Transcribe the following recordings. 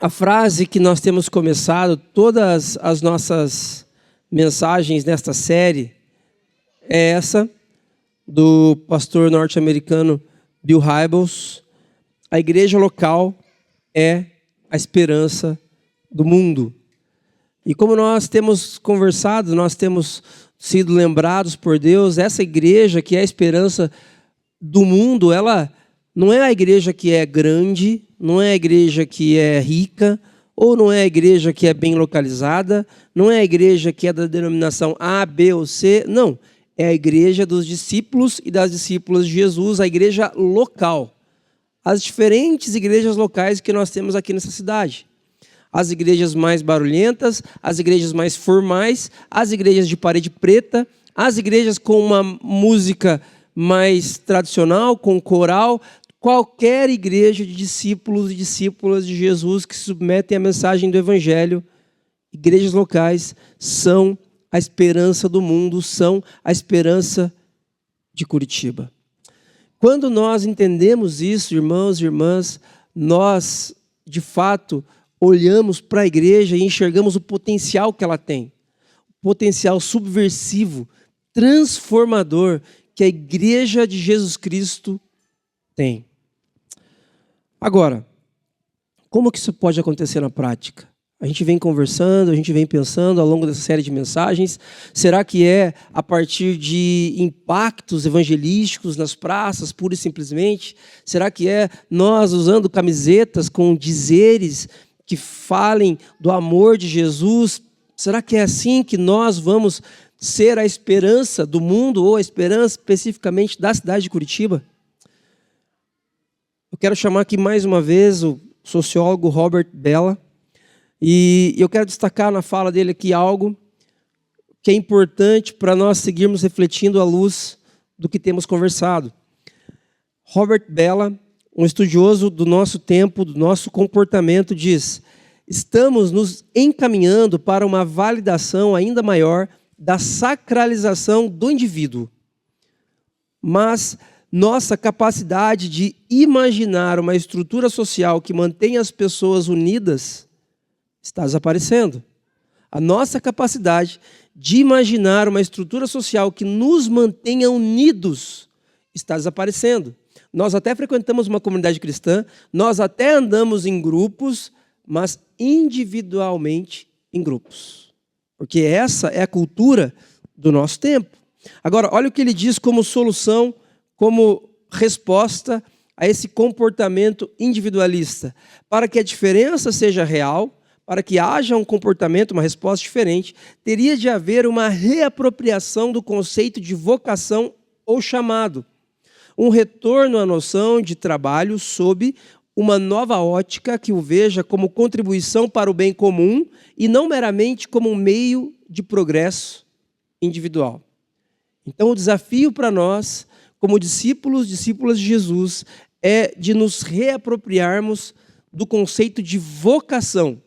A frase que nós temos começado todas as nossas mensagens nesta série é essa, do pastor norte-americano Bill Hybels: a igreja local é a esperança do mundo. E como nós temos conversado, nós temos sido lembrados por Deus, essa igreja que é a esperança do mundo, ela não é a igreja que é grande, não é a igreja que é rica, ou não é a igreja que é bem localizada, não é a igreja que é da denominação A, B ou C, não. É a igreja dos discípulos e das discípulas de Jesus, a igreja local. As diferentes igrejas locais que nós temos aqui nessa cidade. As igrejas mais barulhentas, as igrejas mais formais, as igrejas de parede preta, as igrejas com uma música mais tradicional, com coral, qualquer igreja de discípulos e discípulas de Jesus que se submetem à mensagem do Evangelho, igrejas locais, são a esperança do mundo, são a esperança de Curitiba. Quando nós entendemos isso, irmãos e irmãs, nós, de fato, olhamos para a igreja e enxergamos o potencial que ela tem, o potencial subversivo, transformador que a igreja de Jesus Cristo tem. Agora, como que isso pode acontecer na prática? A gente vem conversando, a gente vem pensando ao longo dessa série de mensagens. Será que é a partir de impactos evangelísticos nas praças, pura e simplesmente? Será que é nós usando camisetas com dizeres que falem do amor de Jesus? Será que é assim que nós vamos ser a esperança do mundo ou a esperança especificamente da cidade de Curitiba? Eu quero chamar aqui mais uma vez o sociólogo Robert Bellah, e eu quero destacar na fala dele aqui algo que é importante para nós seguirmos refletindo à luz do que temos conversado. Robert Bellah, um estudioso do nosso tempo, do nosso comportamento, diz: estamos nos encaminhando para uma validação ainda maior da sacralização do indivíduo. Mas nossa capacidade de imaginar uma estrutura social que mantenha as pessoas unidas está desaparecendo. A nossa capacidade de imaginar uma estrutura social que nos mantenha unidos está desaparecendo. Nós até frequentamos uma comunidade cristã, nós até andamos em grupos, mas individualmente em grupos. Porque essa é a cultura do nosso tempo. Agora, olha o que ele diz como solução, como resposta a esse comportamento individualista. Para que a diferença seja real, para que haja um comportamento, uma resposta diferente, teria de haver uma reapropriação do conceito de vocação ou chamado. Um retorno à noção de trabalho sob uma nova ótica que o veja como contribuição para o bem comum e não meramente como um meio de progresso individual. Então, o desafio para nós, como discípulos de Jesus, é de nos reapropriarmos do conceito de vocação.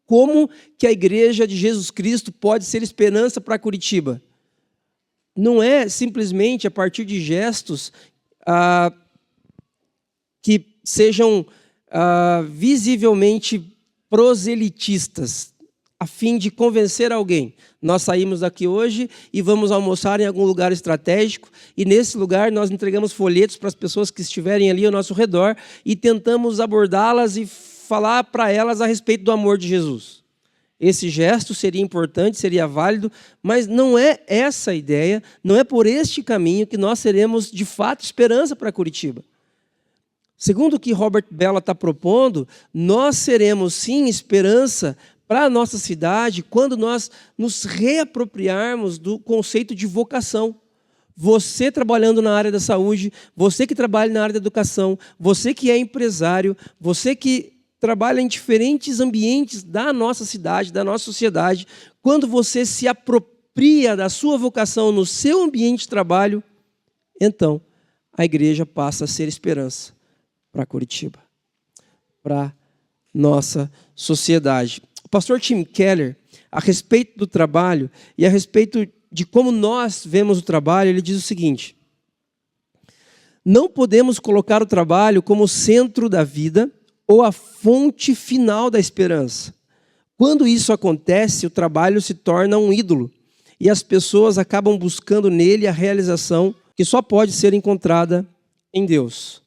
Como que a igreja de Jesus Cristo pode ser esperança para Curitiba? Não é simplesmente a partir de gestos que sejam visivelmente proselitistas, a fim de convencer alguém. Nós saímos daqui hoje e vamos almoçar em algum lugar estratégico, e nesse lugar nós entregamos folhetos para as pessoas que estiverem ali ao nosso redor e tentamos abordá-las e falar para elas a respeito do amor de Jesus. Esse gesto seria importante, seria válido, mas não é essa a ideia, não é por este caminho que nós seremos de fato esperança para Curitiba. Segundo o que Robert Bellah está propondo, nós seremos sim esperança para a nossa cidade quando nós nos reapropriarmos do conceito de vocação. Você trabalhando na área da saúde, você que trabalha na área da educação, você que é empresário, você que trabalha em diferentes ambientes da nossa cidade, da nossa sociedade, quando você se apropria da sua vocação no seu ambiente de trabalho, então a igreja passa a ser esperança para Curitiba, para nossa sociedade. O pastor Tim Keller, a respeito do trabalho e a respeito de como nós vemos o trabalho, ele diz o seguinte: não podemos colocar o trabalho como centro da vida ou a fonte final da esperança. Quando isso acontece, o trabalho se torna um ídolo e as pessoas acabam buscando nele a realização que só pode ser encontrada em Deus.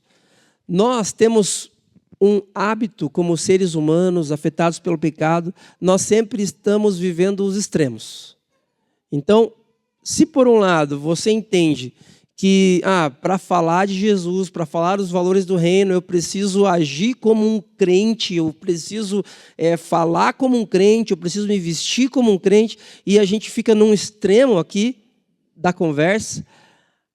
Nós temos um hábito como seres humanos afetados pelo pecado, nós sempre estamos vivendo os extremos. Então, se por um lado você entende que para falar de Jesus, para falar dos valores do reino, eu preciso agir como um crente, eu preciso falar como um crente, eu preciso me vestir como um crente, e a gente fica num extremo aqui da conversa.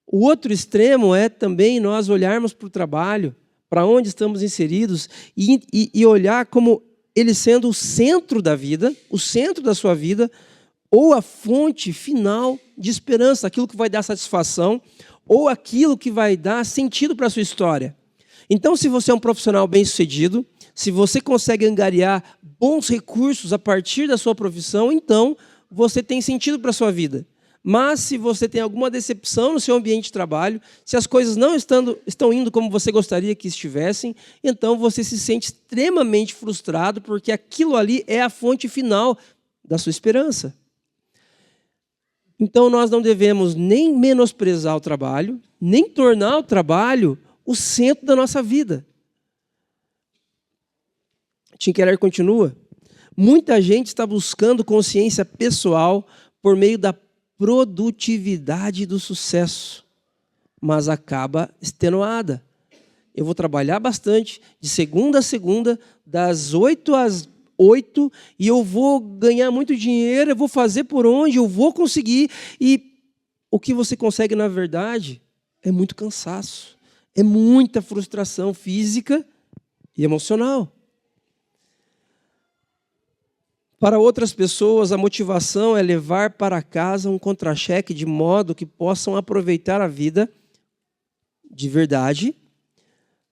O outro extremo é também nós olharmos para o trabalho, para onde estamos inseridos, e olhar como ele sendo o centro da vida, o centro da sua vida, ou a fonte final de esperança, aquilo que vai dar satisfação, ou aquilo que vai dar sentido para a sua história. Então, se você é um profissional bem-sucedido, se você consegue angariar bons recursos a partir da sua profissão, então você tem sentido para a sua vida. Mas se você tem alguma decepção no seu ambiente de trabalho, se as coisas não estão indo como você gostaria que estivessem, então você se sente extremamente frustrado, porque aquilo ali é a fonte final da sua esperança. Então nós não devemos nem menosprezar o trabalho, nem tornar o trabalho o centro da nossa vida. Tim Keller continua: muita gente está buscando consciência pessoal por meio da produtividade do sucesso, mas acaba extenuada. Eu vou trabalhar bastante, de segunda a segunda, das 8 às 8, e eu vou ganhar muito dinheiro, eu vou fazer por onde, eu vou conseguir. E o que você consegue, na verdade, é muito cansaço, é muita frustração física e emocional. Para outras pessoas, a motivação é levar para casa um contra-cheque de modo que possam aproveitar a vida de verdade,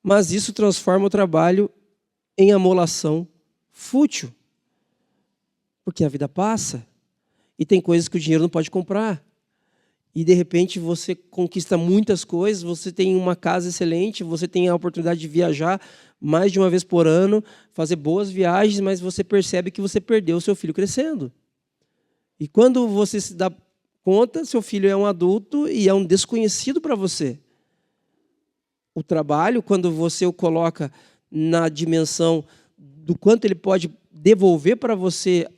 mas isso transforma o trabalho em amolação fútil. Porque a vida passa e tem coisas que o dinheiro não pode comprar. E, de repente, você conquista muitas coisas, você tem uma casa excelente, você tem a oportunidade de viajar mais de uma vez por ano, fazer boas viagens, mas você percebe que você perdeu o seu filho crescendo. E quando você se dá conta, seu filho é um adulto e é um desconhecido para você. O trabalho, quando você o coloca na dimensão do quanto ele pode devolver para você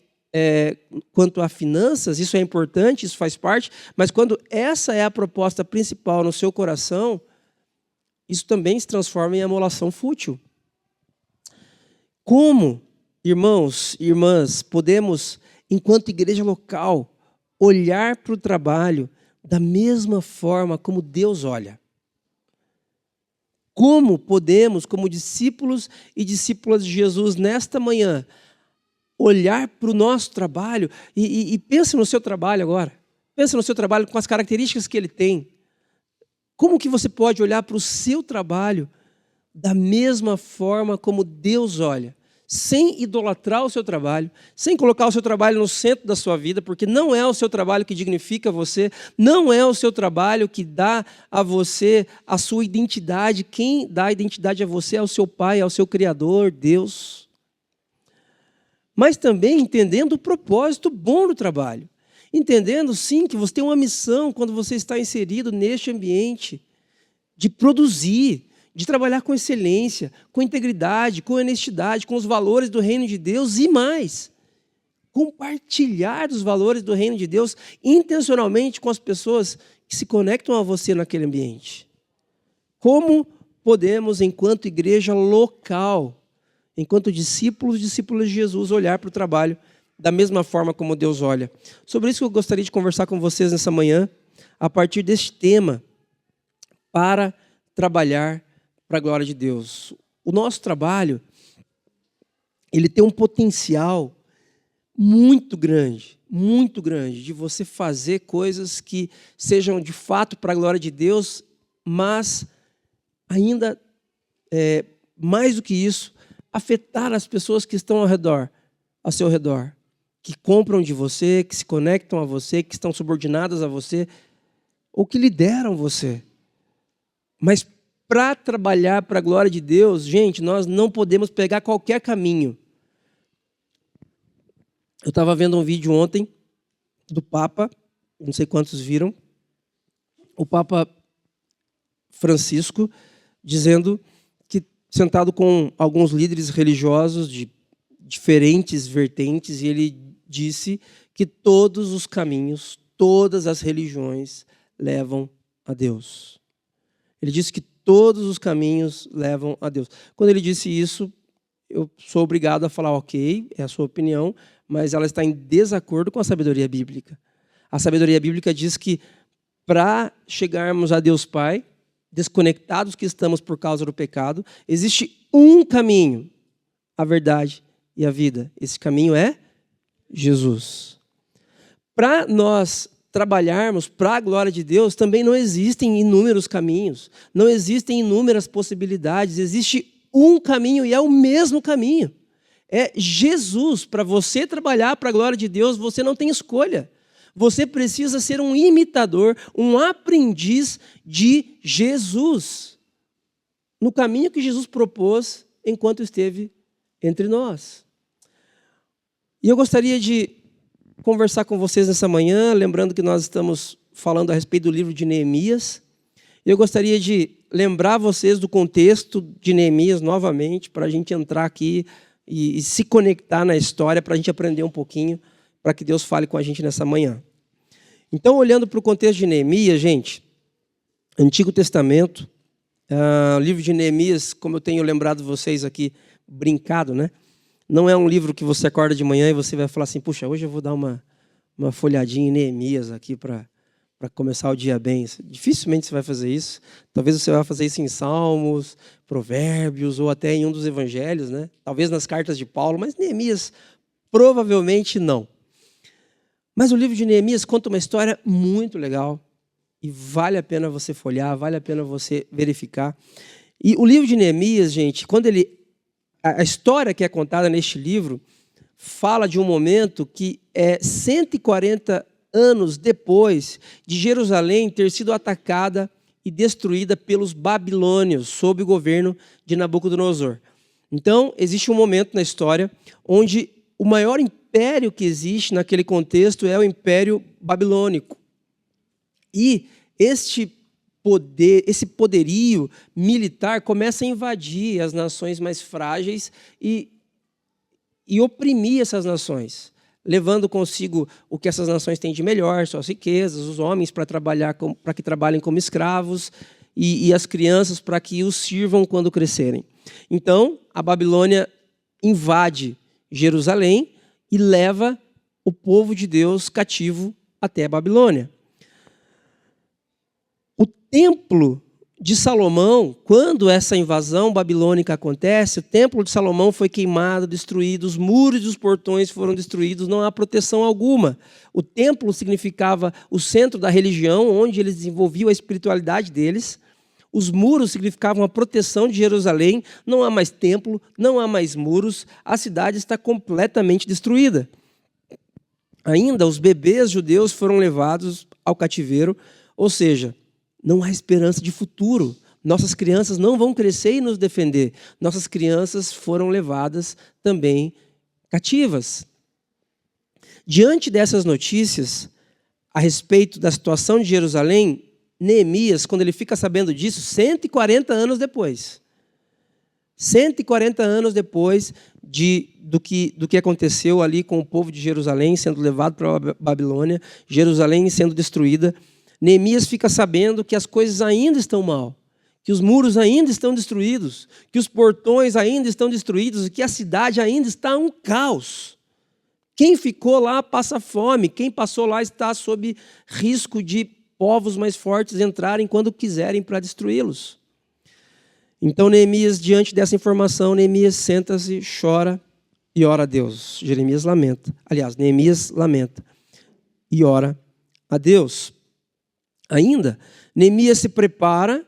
quanto a finanças, isso é importante, isso faz parte, mas quando essa é a proposta principal no seu coração, isso também se transforma em amolação fútil. Como, irmãos e irmãs, podemos, enquanto igreja local, olhar para o trabalho da mesma forma como Deus olha? Como podemos, como discípulos e discípulas de Jesus, nesta manhã, olhar para o nosso trabalho e pense no seu trabalho agora. Pense no seu trabalho com as características que ele tem. Como que você pode olhar para o seu trabalho da mesma forma como Deus olha? Sem idolatrar o seu trabalho, sem colocar o seu trabalho no centro da sua vida, porque não é o seu trabalho que dignifica você, não é o seu trabalho que dá a você a sua identidade. Quem dá a identidade a você é o seu Pai, é o seu Criador, Deus. Mas também entendendo o propósito bom do trabalho. Entendendo, sim, que você tem uma missão quando você está inserido neste ambiente de produzir, de trabalhar com excelência, com integridade, com honestidade, com os valores do reino de Deus e mais. Compartilhar os valores do reino de Deus intencionalmente com as pessoas que se conectam a você naquele ambiente. Como podemos, enquanto igreja local, enquanto discípulos de Jesus, olhar para o trabalho da mesma forma como Deus olha? Sobre isso que eu gostaria de conversar com vocês nessa manhã, a partir deste tema, para trabalhar para a glória de Deus. O nosso trabalho, ele tem um potencial muito grande de você fazer coisas que sejam de fato para a glória de Deus, mas ainda mais do que isso, afetar as pessoas que estão ao seu redor, que compram de você, que se conectam a você, que estão subordinadas a você, ou que lideram você. Mas para trabalhar para a glória de Deus, gente, nós não podemos pegar qualquer caminho. Eu estava vendo um vídeo ontem do Papa, não sei quantos viram, o Papa Francisco, dizendo que, sentado com alguns líderes religiosos de diferentes vertentes, e ele disse que todos os caminhos, todas as religiões levam a Deus. Ele disse que todos os caminhos levam a Deus. Quando ele disse isso, eu sou obrigado a falar, ok, é a sua opinião, mas ela está em desacordo com a sabedoria bíblica. A sabedoria bíblica diz que para chegarmos a Deus Pai, desconectados que estamos por causa do pecado, existe um caminho, a verdade e a vida. Esse caminho é Jesus. Para nós trabalharmos para a glória de Deus, também não existem inúmeros caminhos, não existem inúmeras possibilidades, existe um caminho e é o mesmo caminho. É Jesus. Para você trabalhar para a glória de Deus, você não tem escolha. Você precisa ser um imitador, um aprendiz de Jesus, no caminho que Jesus propôs enquanto esteve entre nós. E eu gostaria de conversar com vocês nessa manhã, lembrando que nós estamos falando a respeito do livro de Neemias. Eu gostaria de lembrar vocês do contexto de Neemias novamente, para a gente entrar aqui e se conectar na história, para a gente aprender um pouquinho, para que Deus fale com a gente nessa manhã. Então, olhando para o contexto de Neemias, gente, Antigo Testamento, o livro de Neemias, como eu tenho lembrado vocês aqui, brincado, né? Não é um livro que você acorda de manhã e você vai falar assim, puxa, hoje eu vou dar uma folhadinha em Neemias aqui para começar o dia bem. Dificilmente você vai fazer isso. Talvez você vá fazer isso em Salmos, Provérbios ou até em um dos Evangelhos, né? Talvez nas cartas de Paulo, mas Neemias provavelmente não. Mas o livro de Neemias conta uma história muito legal e vale a pena você folhear, vale a pena você verificar. E o livro de Neemias, gente, a história que é contada neste livro fala de um momento que é 140 anos depois de Jerusalém ter sido atacada e destruída pelos babilônios sob o governo de Nabucodonosor. Então, existe um momento na história onde o maior império que existe naquele contexto é o Império Babilônico. E esse poderio militar começa a invadir as nações mais frágeis e oprimir essas nações, levando consigo o que essas nações têm de melhor, suas riquezas, os homens para que trabalhem como escravos e as crianças para que os sirvam quando crescerem. Então, a Babilônia invade Jerusalém e leva o povo de Deus cativo até a Babilônia. O templo de Salomão, quando essa invasão babilônica acontece, o templo de Salomão foi queimado, destruído, os muros e os portões foram destruídos, não há proteção alguma. O templo significava o centro da religião, onde eles desenvolviam a espiritualidade deles. Os muros significavam a proteção de Jerusalém, não há mais templo, não há mais muros, a cidade está completamente destruída. Ainda os bebês judeus foram levados ao cativeiro, ou seja, não há esperança de futuro. Nossas crianças não vão crescer e nos defender. Nossas crianças foram levadas também cativas. Diante dessas notícias, a respeito da situação de Jerusalém, Neemias, quando ele fica sabendo disso, 140 anos depois. 140 anos depois do que aconteceu ali com o povo de Jerusalém sendo levado para a Babilônia, Jerusalém sendo destruída, Neemias fica sabendo que as coisas ainda estão mal, que os muros ainda estão destruídos, que os portões ainda estão destruídos e que a cidade ainda está um caos. Quem ficou lá passa fome, quem passou lá está sob risco de povos mais fortes entrarem quando quiserem para destruí-los. Então Neemias, diante dessa informação, Neemias senta-se, chora e ora a Deus. Neemias lamenta e ora a Deus. Ainda, Neemias se prepara,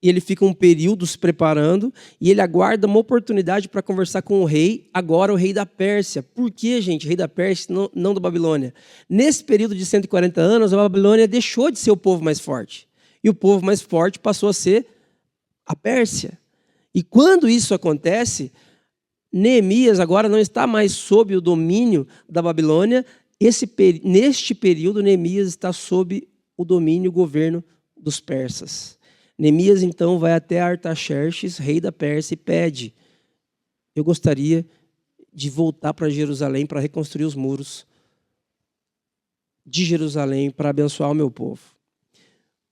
e ele fica um período se preparando, e ele aguarda uma oportunidade para conversar com o rei, agora o rei da Pérsia. Por que, gente? Rei da Pérsia, não da Babilônia. Nesse período de 140 anos, a Babilônia deixou de ser o povo mais forte. E o povo mais forte passou a ser a Pérsia. E quando isso acontece, Neemias agora não está mais sob o domínio da Babilônia. Neste período, Neemias está sob o domínio e o governo dos persas. Neemias, então, vai até Artaxerxes, rei da Pérsia, e pede: eu gostaria de voltar para Jerusalém para reconstruir os muros de Jerusalém para abençoar o meu povo.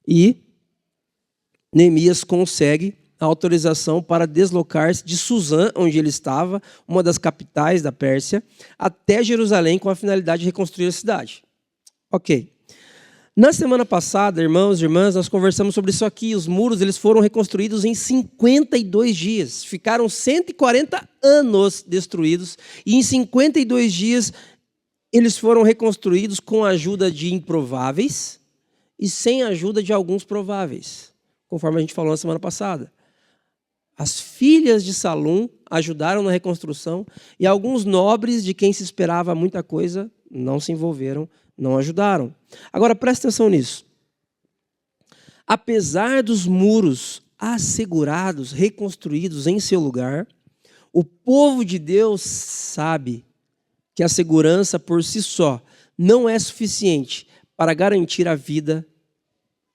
E Neemias consegue a autorização para deslocar-se de Suzã, onde ele estava, uma das capitais da Pérsia, até Jerusalém com a finalidade de reconstruir a cidade. Ok. Na semana passada, irmãos e irmãs, nós conversamos sobre isso aqui. Os muros eles foram reconstruídos em 52 dias. Ficaram 140 anos destruídos. E em 52 dias, eles foram reconstruídos com a ajuda de improváveis e sem a ajuda de alguns prováveis, conforme a gente falou na semana passada. As filhas de Salum ajudaram na reconstrução e alguns nobres de quem se esperava muita coisa não se envolveram, não ajudaram. Agora, presta atenção nisso. Apesar dos muros assegurados, reconstruídos em seu lugar, o povo de Deus sabe que a segurança por si só não é suficiente para garantir a vida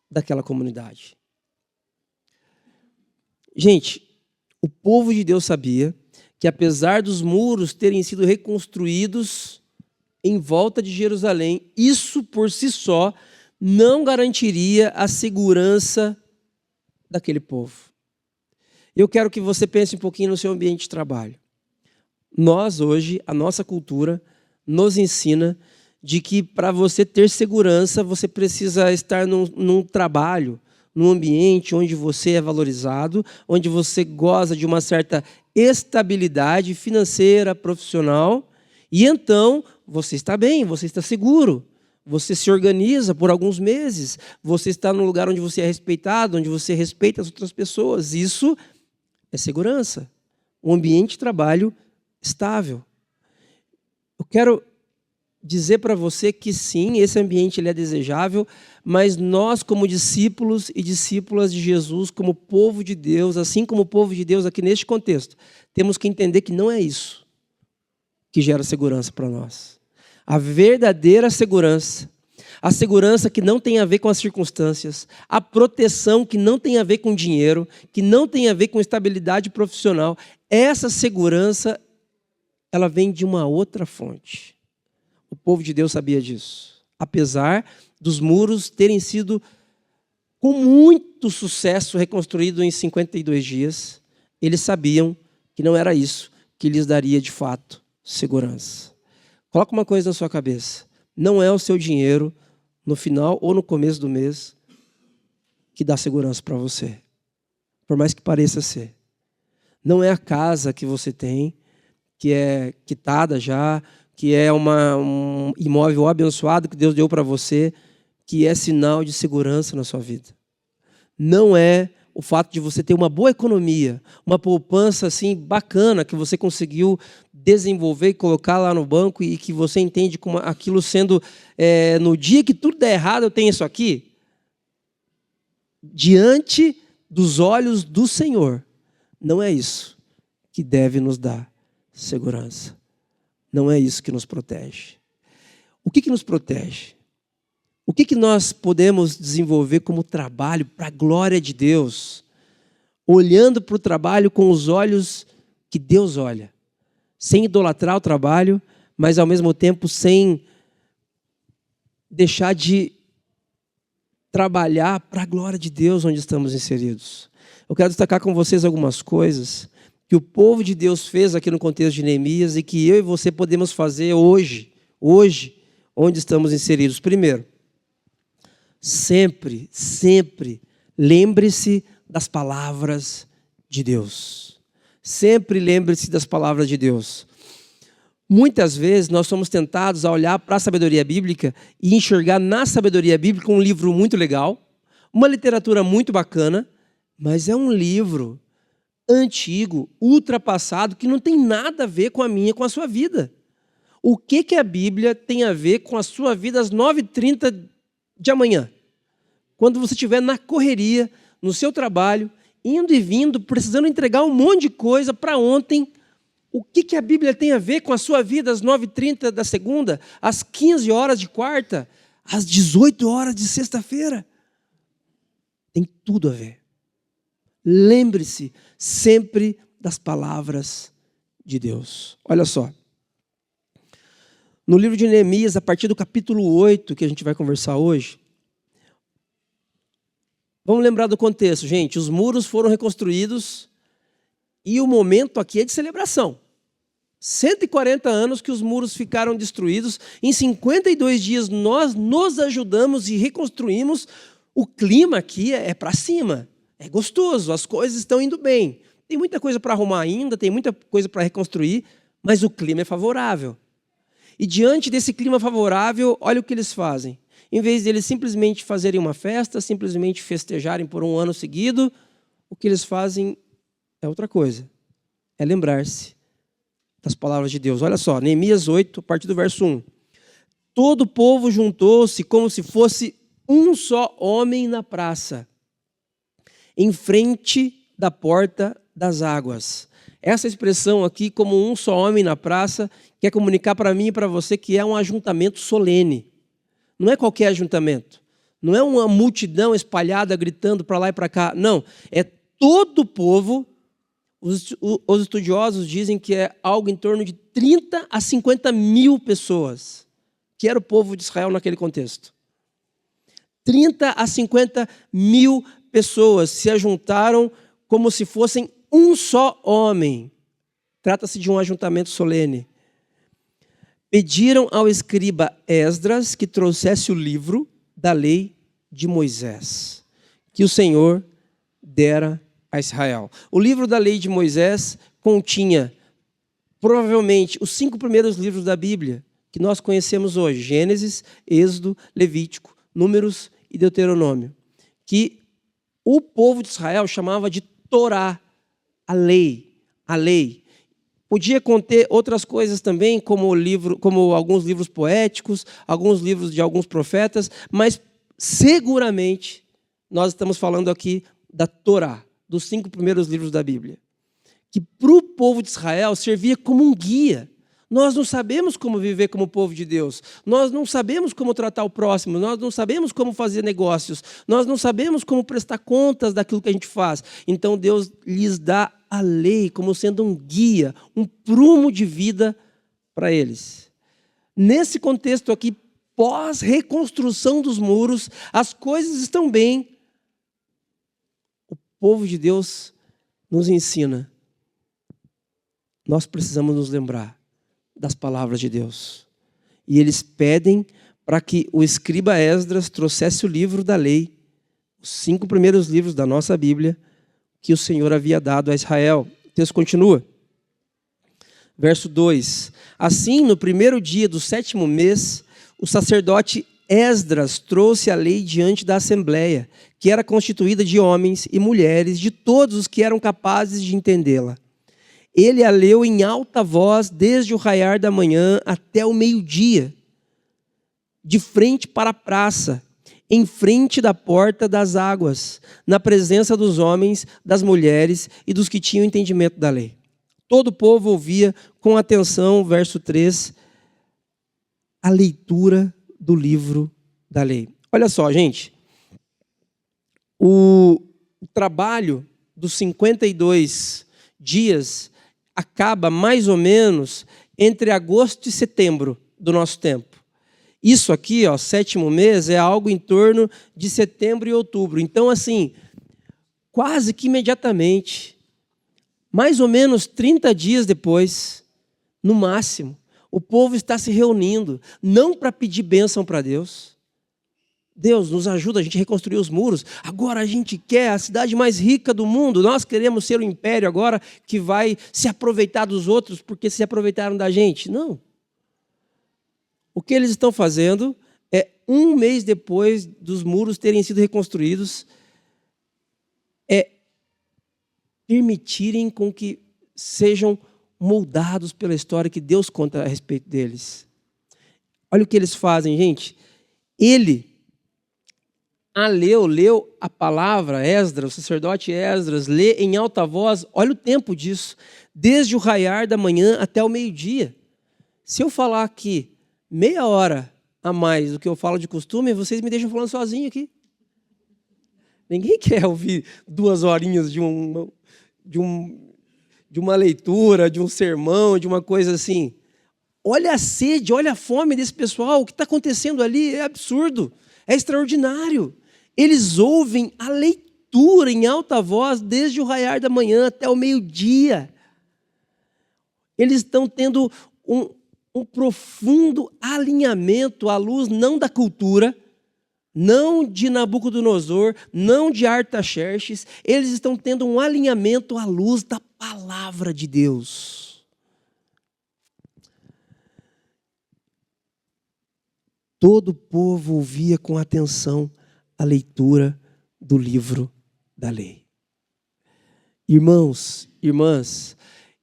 daquela comunidade. Gente, o povo de Deus sabia que apesar dos muros terem sido reconstruídos em volta de Jerusalém, isso por si só não garantiria a segurança daquele povo. Eu quero que você pense um pouquinho no seu ambiente de trabalho. Nós hoje, a nossa cultura nos ensina de que para você ter segurança, você precisa estar num trabalho, num ambiente onde você é valorizado, onde você goza de uma certa estabilidade financeira, profissional, e então você está bem, você está seguro, você se organiza por alguns meses, você está num lugar onde você é respeitado, onde você respeita as outras pessoas. Isso é segurança, um ambiente de trabalho estável. Eu quero dizer para você que sim, esse ambiente ele é desejável, mas nós como discípulos e discípulas de Jesus, como povo de Deus, assim como o povo de Deus aqui neste contexto, temos que entender que não é isso que gera segurança para nós. A verdadeira segurança, a segurança que não tem a ver com as circunstâncias, a proteção que não tem a ver com dinheiro, que não tem a ver com estabilidade profissional, essa segurança, ela vem de uma outra fonte. O povo de Deus sabia disso. Apesar dos muros terem sido com muito sucesso reconstruídos em 52 dias, eles sabiam que não era isso que lhes daria de fato segurança. Coloca uma coisa na sua cabeça. Não é o seu dinheiro no final ou no começo do mês que dá segurança para você. Por mais que pareça ser. Não é a casa que você tem, que é quitada já, que é um imóvel abençoado que Deus deu para você, que é sinal de segurança na sua vida. Não é o fato de você ter uma boa economia, uma poupança assim bacana que você conseguiu desenvolver e colocar lá no banco e que você entende como aquilo sendo, no dia que tudo der errado, eu tenho isso aqui. Diante dos olhos do Senhor, não é isso que deve nos dar segurança. Não é isso que nos protege. O que nos protege? O que nós podemos desenvolver como trabalho para a glória de Deus? Olhando para o trabalho com os olhos que Deus olha. Sem idolatrar o trabalho, mas ao mesmo tempo sem deixar de trabalhar para a glória de Deus onde estamos inseridos. Eu quero destacar com vocês algumas coisas que o povo de Deus fez aqui no contexto de Neemias e que eu e você podemos fazer hoje, onde estamos inseridos. Primeiro, sempre lembre-se das palavras de Deus. Sempre lembre-se das palavras de Deus. Muitas vezes nós somos tentados a olhar para a sabedoria bíblica e enxergar na sabedoria bíblica um livro muito legal, uma literatura muito bacana, mas é um livro antigo, ultrapassado, que não tem nada a ver com a minha, com a sua vida. O que a Bíblia tem a ver com a sua vida às 9h30 de amanhã? Quando você estiver na correria, no seu trabalho, indo e vindo, precisando entregar um monte de coisa para ontem. O que a Bíblia tem a ver com a sua vida às 9h30 da segunda, às 15 horas de quarta, às 18 horas de sexta-feira? Tem tudo a ver. Lembre-se sempre das palavras de Deus. Olha só. No livro de Neemias, a partir do capítulo 8, que a gente vai conversar hoje, vamos lembrar do contexto, gente. Os muros foram reconstruídos e o momento aqui é de celebração. 140 anos que os muros ficaram destruídos. Em 52 dias nós nos ajudamos e reconstruímos. O clima aqui é para cima. É gostoso, as coisas estão indo bem. Tem muita coisa para arrumar ainda, tem muita coisa para reconstruir, mas o clima é favorável. E diante desse clima favorável, olha o que eles fazem. Em vez de eles simplesmente fazerem uma festa, simplesmente festejarem por um ano seguido, o que eles fazem é outra coisa. É lembrar-se das palavras de Deus. Olha só, Neemias 8, a partir do verso 1. Todo o povo juntou-se como se fosse um só homem na praça, em frente da porta das águas. Essa expressão aqui, como um só homem na praça, quer comunicar para mim e para você que é um ajuntamento solene. Não é qualquer ajuntamento. Não é uma multidão espalhada gritando para lá e para cá. Não, é todo o povo. Os estudiosos dizem que é algo em torno de 30 a 50 mil pessoas, que era o povo de Israel naquele contexto. 30 a 50 mil pessoas se ajuntaram como se fossem um só homem. Trata-se de um ajuntamento solene. Pediram ao escriba Esdras que trouxesse o livro da lei de Moisés, que o Senhor dera a Israel. O livro da lei de Moisés continha, provavelmente, os 5 primeiros livros da Bíblia, que nós conhecemos hoje: Gênesis, Êxodo, Levítico, Números e Deuteronômio, que o povo de Israel chamava de Torá, a lei, a lei. Podia conter outras coisas também, como alguns livros poéticos, alguns livros de alguns profetas, mas seguramente nós estamos falando aqui da Torá, dos 5 primeiros livros da Bíblia, que para o povo de Israel servia como um guia. Nós não sabemos como viver como povo de Deus, nós não sabemos como tratar o próximo, nós não sabemos como fazer negócios, nós não sabemos como prestar contas daquilo que a gente faz. Então Deus lhes dá a lei como sendo um guia, um prumo de vida para eles. Nesse contexto aqui, pós-reconstrução dos muros, as coisas estão bem. O povo de Deus nos ensina. Nós precisamos nos lembrar das palavras de Deus. E eles pedem para que o escriba Esdras trouxesse o livro da lei, os 5 primeiros livros da nossa Bíblia, que o Senhor havia dado a Israel. O texto continua. Verso 2. Assim, no primeiro dia do 7º mês, o sacerdote Esdras trouxe a lei diante da assembleia, que era constituída de homens e mulheres, de todos os que eram capazes de entendê-la. Ele a leu em alta voz desde o raiar da manhã até o meio-dia, de frente para a praça, em frente da porta das águas, na presença dos homens, das mulheres e dos que tinham entendimento da lei. Todo o povo ouvia com atenção, verso 3, a leitura do livro da lei. Olha só, gente, o trabalho dos 52 dias acaba mais ou menos entre agosto e setembro do nosso tempo. Isso aqui, 7º mês, é algo em torno de setembro e outubro. Então, assim, quase que imediatamente, mais ou menos 30 dias depois, no máximo, o povo está se reunindo, não para pedir bênção para Deus. Deus nos ajuda a gente a reconstruir os muros. Agora a gente quer a cidade mais rica do mundo. Nós queremos ser o império agora que vai se aproveitar dos outros porque se aproveitaram da gente. Não. O que eles estão fazendo é, 1 mês depois dos muros terem sido reconstruídos, é permitirem com que sejam moldados pela história que Deus conta a respeito deles. Olha o que eles fazem, gente. Ele leu a palavra, Esdras, o sacerdote Esdras, lê em alta voz, olha o tempo disso, desde o raiar da manhã até o meio-dia. Se eu falar aqui meia hora a mais do que eu falo de costume, vocês me deixam falando sozinho aqui. Ninguém quer ouvir 2 horinhas de uma leitura, de um sermão, de uma coisa assim. Olha a sede, olha a fome desse pessoal, o que está acontecendo ali é absurdo, é extraordinário. Eles ouvem a leitura em alta voz desde o raiar da manhã até o meio-dia. Eles estão tendo um profundo alinhamento à luz não da cultura, não de Nabucodonosor, não de Artaxerxes, eles estão tendo um alinhamento à luz da palavra de Deus. Todo o povo ouvia com atenção a leitura do livro da lei. Irmãos, irmãs,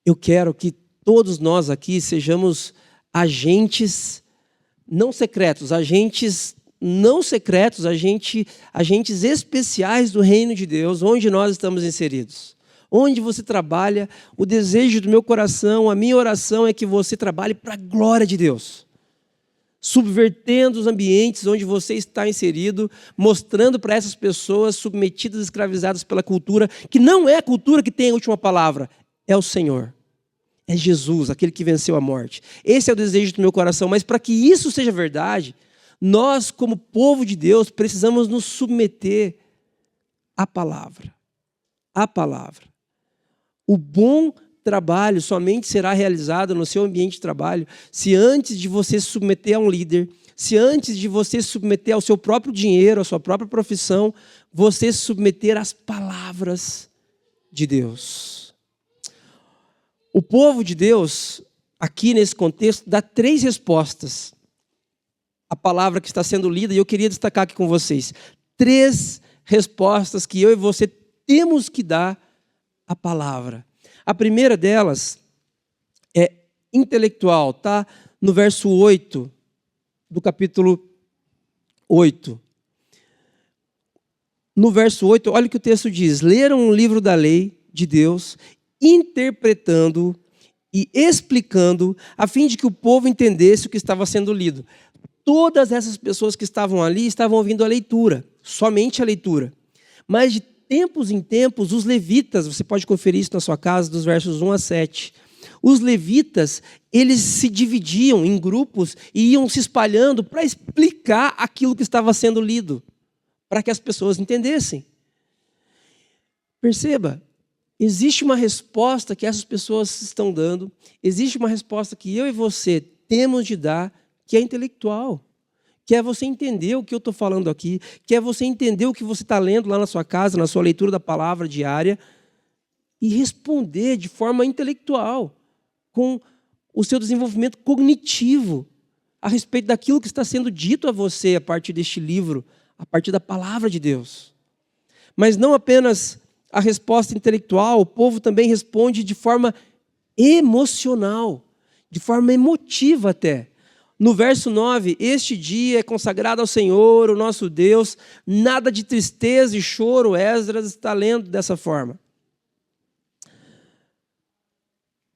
eu quero que todos nós aqui sejamos agentes não secretos, agentes especiais do reino de Deus, onde nós estamos inseridos. Onde você trabalha, o desejo do meu coração, a minha oração é que você trabalhe para a glória de Deus. Subvertendo os ambientes onde você está inserido, mostrando para essas pessoas submetidas, escravizadas pela cultura, que não é a cultura que tem a última palavra, é o Senhor. É Jesus, aquele que venceu a morte. Esse é o desejo do meu coração, mas para que isso seja verdade, nós, como povo de Deus, precisamos nos submeter à palavra. À palavra. O bom trabalho somente será realizado no seu ambiente de trabalho se antes de você se submeter a um líder, se antes de você se submeter ao seu próprio dinheiro, à sua própria profissão, você se submeter às palavras de Deus. O povo de Deus, aqui nesse contexto, dá 3 respostas à palavra que está sendo lida, e eu queria destacar aqui com vocês 3 respostas que eu e você temos que dar à palavra. A primeira delas é intelectual, tá? No verso 8 do capítulo 8. No verso 8, olha o que o texto diz: leram o livro da lei de Deus, interpretando e explicando, a fim de que o povo entendesse o que estava sendo lido. Todas essas pessoas que estavam ali estavam ouvindo a leitura, somente a leitura. Mas de tempos em tempos, os levitas, você pode conferir isso na sua casa, dos versos 1 a 7. Os levitas, eles se dividiam em grupos e iam se espalhando para explicar aquilo que estava sendo lido, para que as pessoas entendessem. Perceba, existe uma resposta que essas pessoas estão dando, existe uma resposta que eu e você temos de dar, que é intelectual, que é você entender o que eu estou falando aqui, que é você entender o que você está lendo lá na sua casa, na sua leitura da palavra diária, e responder de forma intelectual, com o seu desenvolvimento cognitivo, a respeito daquilo que está sendo dito a você a partir deste livro, a partir da palavra de Deus. Mas não apenas a resposta intelectual, o povo também responde de forma emocional, de forma emotiva até. No verso 9, este dia é consagrado ao Senhor, o nosso Deus, nada de tristeza e choro. Esdras está lendo dessa forma.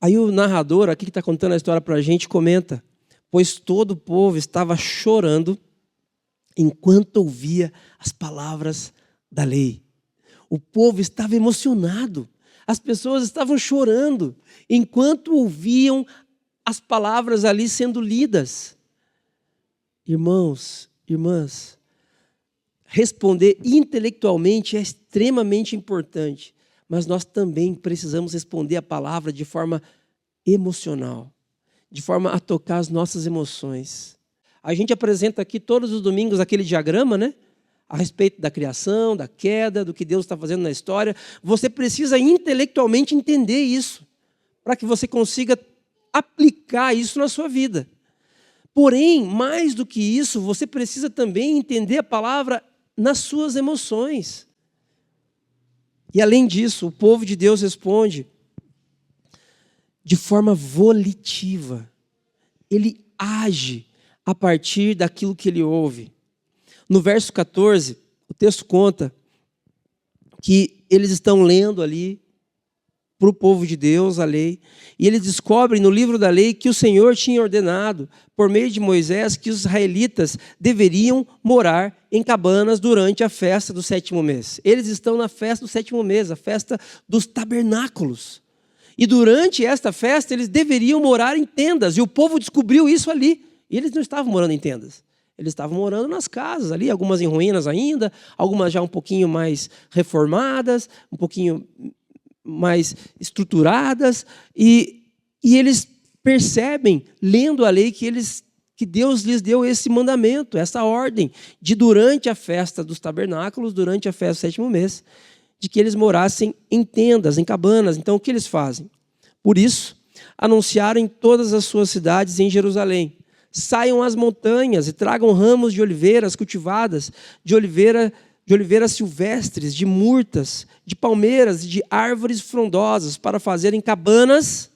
Aí o narrador, aqui que está contando a história para a gente, comenta: pois todo o povo estava chorando enquanto ouvia as palavras da lei. O povo estava emocionado, as pessoas estavam chorando enquanto ouviam as palavras ali sendo lidas. Irmãos, irmãs, responder intelectualmente é extremamente importante, mas nós também precisamos responder a palavra de forma emocional, de forma a tocar as nossas emoções. A gente apresenta aqui todos os domingos aquele diagrama, né? A respeito da criação, da queda, do que Deus está fazendo na história. Você precisa intelectualmente entender isso, para que você consiga aplicar isso na sua vida. Porém, mais do que isso, você precisa também entender a palavra nas suas emoções. E além disso, o povo de Deus responde de forma volitiva. Ele age a partir daquilo que ele ouve. No verso 14, o texto conta que eles estão lendo ali para o povo de Deus a lei, e eles descobrem no livro da lei que o Senhor tinha ordenado, por meio de Moisés, que os israelitas deveriam morar em cabanas durante a festa do 7º mês. Eles estão na festa do 7º mês, a festa dos tabernáculos. E durante esta festa eles deveriam morar em tendas, e o povo descobriu isso ali. E eles não estavam morando em tendas, eles estavam morando nas casas ali, algumas em ruínas ainda, algumas já um pouquinho mais reformadas, um pouquinho mais estruturadas, e eles percebem, lendo a lei, que Deus lhes deu esse mandamento, essa ordem, de durante a festa dos tabernáculos, durante a festa do 7º mês, de que eles morassem em tendas, em cabanas. Então, o que eles fazem? Por isso, anunciaram em todas as suas cidades em Jerusalém: saiam às montanhas e tragam ramos de oliveiras cultivadas, de oliveiras silvestres, de murtas, de palmeiras e de árvores frondosas, para fazerem cabanas,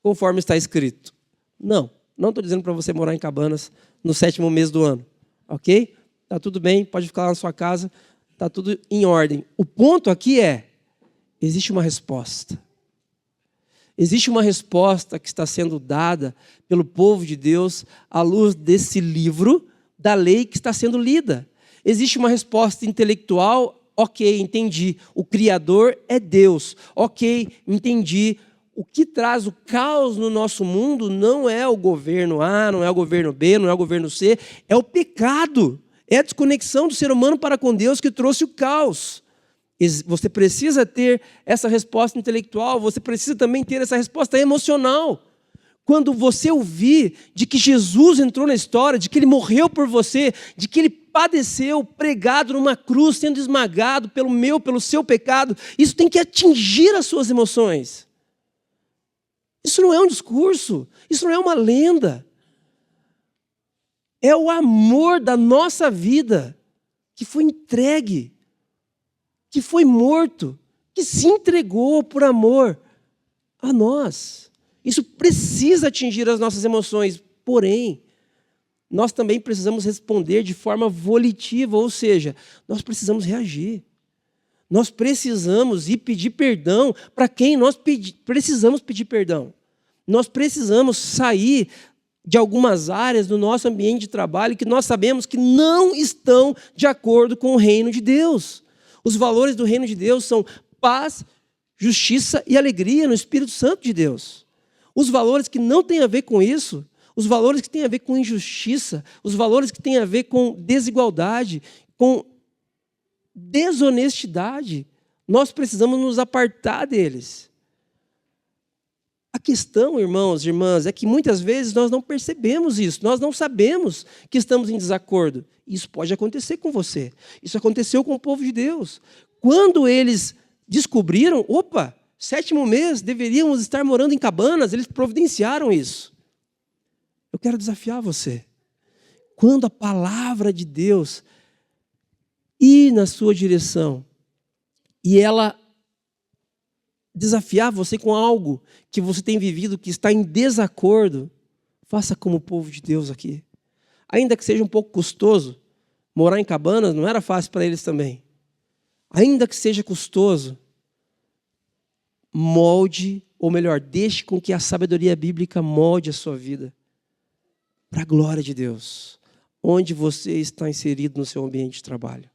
conforme está escrito. Não estou dizendo para você morar em cabanas no 7º mês do ano, ok? Está tudo bem, pode ficar lá na sua casa, está tudo em ordem. O ponto aqui existe uma resposta. Existe uma resposta que está sendo dada pelo povo de Deus à luz desse livro da lei que está sendo lida. Existe uma resposta intelectual, ok, entendi. O Criador é Deus, ok, entendi. O que traz o caos no nosso mundo não é o governo A, não é o governo B, não é o governo C, é o pecado. É a desconexão do ser humano para com Deus que trouxe o caos. Você precisa ter essa resposta intelectual, você precisa também ter essa resposta emocional. Quando você ouvir de que Jesus entrou na história, de que Ele morreu por você, de que Ele padeceu pregado numa cruz, sendo esmagado pelo seu pecado, isso tem que atingir as suas emoções. Isso não é um discurso, isso não é uma lenda. É o amor da nossa vida que foi entregue, que foi morto, que se entregou por amor a nós. Isso precisa atingir as nossas emoções, porém, nós também precisamos responder de forma volitiva, ou seja, nós precisamos reagir. Nós precisamos ir pedir perdão para quem nós precisamos pedir perdão. Nós precisamos sair de algumas áreas do nosso ambiente de trabalho que nós sabemos que não estão de acordo com o reino de Deus. Os valores do reino de Deus são paz, justiça e alegria no Espírito Santo de Deus. Os valores que não têm a ver com isso, os valores que têm a ver com injustiça, os valores que têm a ver com desigualdade, com desonestidade, nós precisamos nos apartar deles. A questão, irmãos e irmãs, é que muitas vezes nós não percebemos isso, nós não sabemos que estamos em desacordo. Isso pode acontecer com você, isso aconteceu com o povo de Deus. Quando eles descobriram, 7º mês, deveríamos estar morando em cabanas, eles providenciaram isso. Eu quero desafiar você. Quando a palavra de Deus ir na sua direção e ela desafiar você com algo que você tem vivido, que está em desacordo, faça como o povo de Deus aqui. Ainda que seja um pouco custoso, morar em cabanas não era fácil para eles também. Ainda que seja custoso, molde, ou melhor, deixe com que a sabedoria bíblica molde a sua vida para a glória de Deus, onde você está inserido no seu ambiente de trabalho.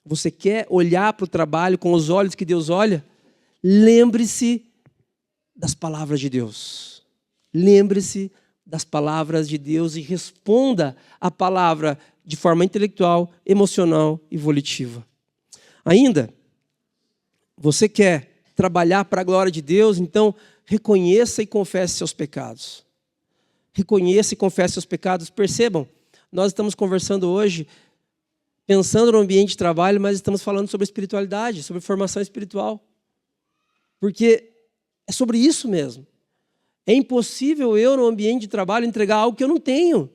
Você quer olhar para o trabalho com os olhos que Deus olha? Lembre-se das palavras de Deus. Lembre-se das palavras de Deus e responda a palavra de forma intelectual, emocional e volitiva. Ainda, você quer trabalhar para a glória de Deus, então reconheça e confesse seus pecados. Reconheça e confesse seus pecados. Percebam, nós estamos conversando hoje, pensando no ambiente de trabalho, mas estamos falando sobre espiritualidade, sobre formação espiritual. Porque é sobre isso mesmo. É impossível eu, no ambiente de trabalho, entregar algo que eu não tenho.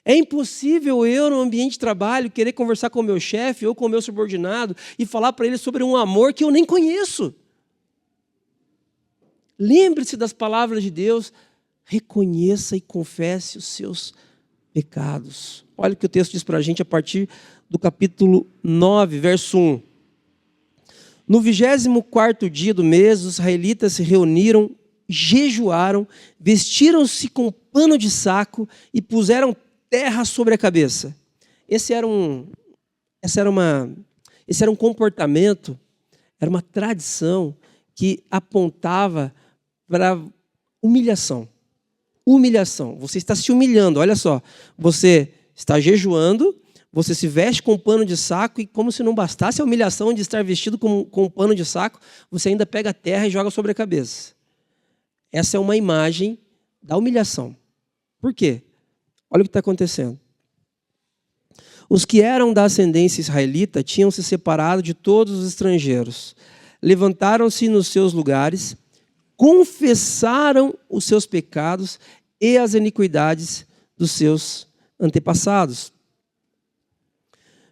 É impossível eu, no ambiente de trabalho, querer conversar com o meu chefe ou com o meu subordinado e falar para ele sobre um amor que eu nem conheço. Lembre-se das palavras de Deus, reconheça e confesse os seus pecados. Olha o que o texto diz para a gente a partir do capítulo 9, verso 1. No 24º dia do mês, os israelitas se reuniram, jejuaram, vestiram-se com pano de saco e puseram terra sobre a cabeça. Esse era um comportamento, era uma tradição que apontava para humilhação. Humilhação. Você está se humilhando. Olha só, você está jejuando, você se veste com um pano de saco e, como se não bastasse a humilhação de estar vestido com um pano de saco, você ainda pega a terra e joga sobre a cabeça. Essa é uma imagem da humilhação. Por quê? Olha o que está acontecendo. Os que eram da ascendência israelita tinham se separado de todos os estrangeiros. Levantaram-se nos seus lugares, confessaram os seus pecados e as iniquidades dos seus antepassados.